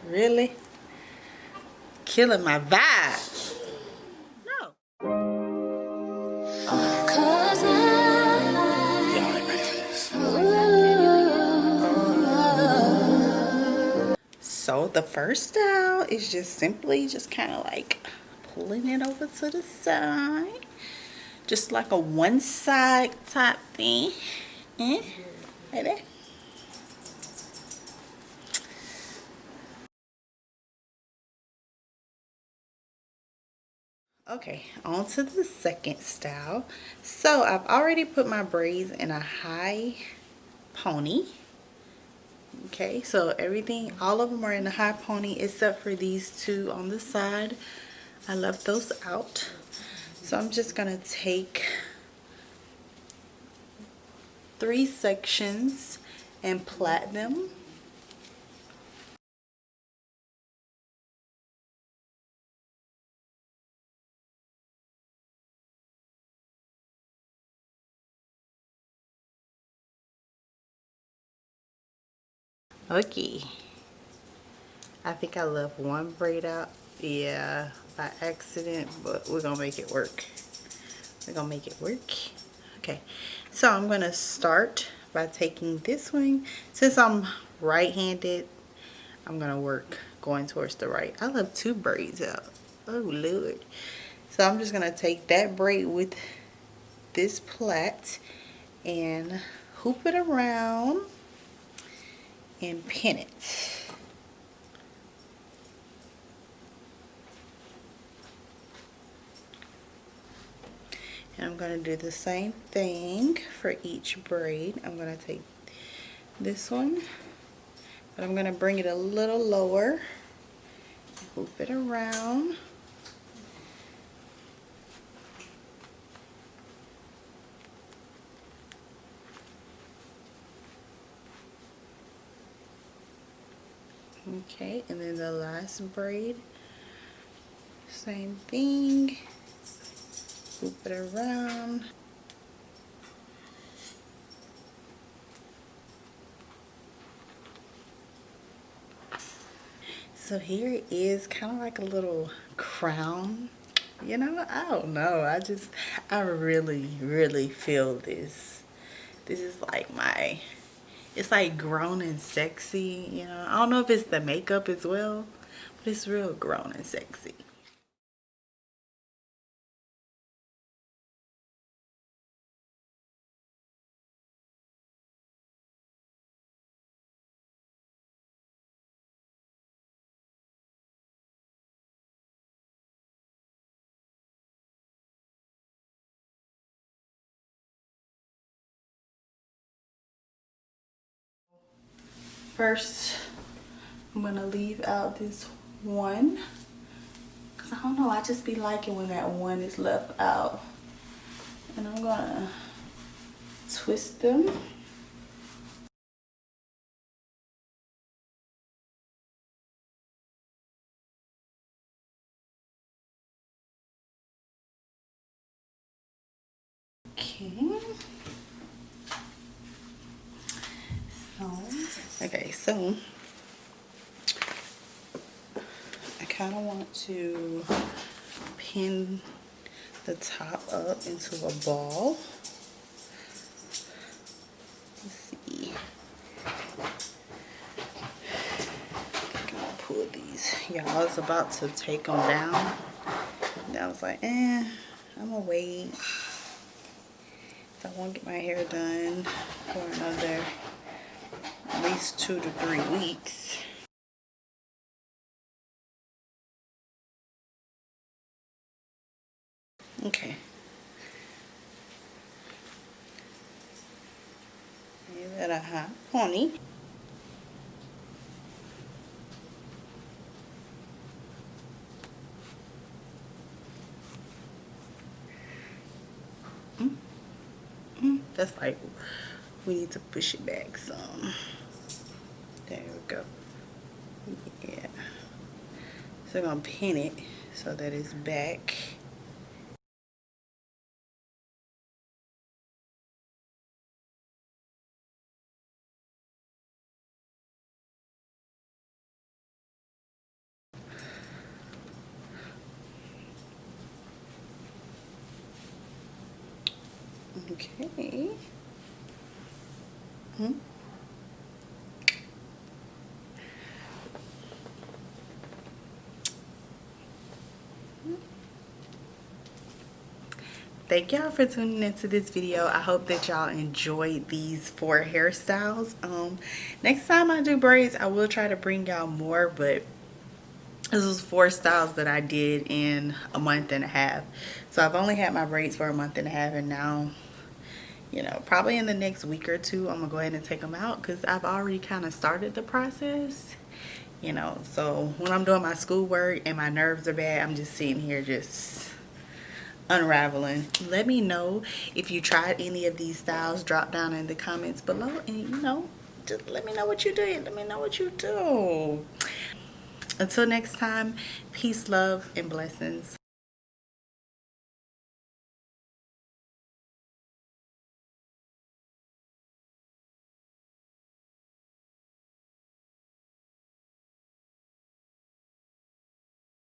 Really? Killing my vibe. No. So the first style is just simply just kind of like pulling it over to the side. Just like a one side type thing. Right there. Okay, on to the second style. So I've already put my braids in a high pony. Okay, so everything, all of them are in a high pony except for these two on the side. I left those out. So I'm just gonna take 3 sections and plait them. Okay, I think I left one braid out, yeah, by accident, but we're gonna make it work. We're gonna make it work. Okay, so I'm gonna start by taking this one. Since I'm right-handed, I'm gonna work going towards the right. I left 2 braids out. Oh Lord. So I'm just gonna take that braid with this plait and hoop it around and pin it. And I'm going to do the same thing for each braid. I'm going to take this one, but I'm going to bring it a little lower, hoop it around. Okay, and then the last braid, same thing, hoop it around. So here it is, kind of like a little crown. You know, I don't know. I really feel this. This is like it's like grown and sexy, you know. I don't know if it's the makeup as well, but it's real grown and sexy. First, I'm gonna leave out this one, because I don't know, I just be liking when that one is left out. And I'm gonna twist them. Okay. So I kind of want to pin the top up into a ball. Let's see. I'm gonna pull these. Y'all, I was about to take them down. And I was like, I'm gonna wait. So I won't get my hair done for another at least 2 to 3 weeks. Okay. Give it a hot pony. That's like, we need to push it back some. There we go. Yeah. So I'm gonna pin it so that it's back. Okay. Thank y'all for tuning into this video. I hope that y'all enjoyed these 4 hairstyles. Next time I do braids, I will try to bring y'all more, but this was 4 styles that I did in a month and a half. So I've only had my braids for a month and a half, and now, you know, probably in the next week or 2, I'm gonna go ahead and take them out because I've already kind of started the process, you know. So when I'm doing my schoolwork and my nerves are bad, I'm just sitting here just unraveling. Let me know if you tried any of these styles. Drop down in the comments below, and you know, just let me know what you did. Let me know what you do. Until next time, peace, love, and blessings.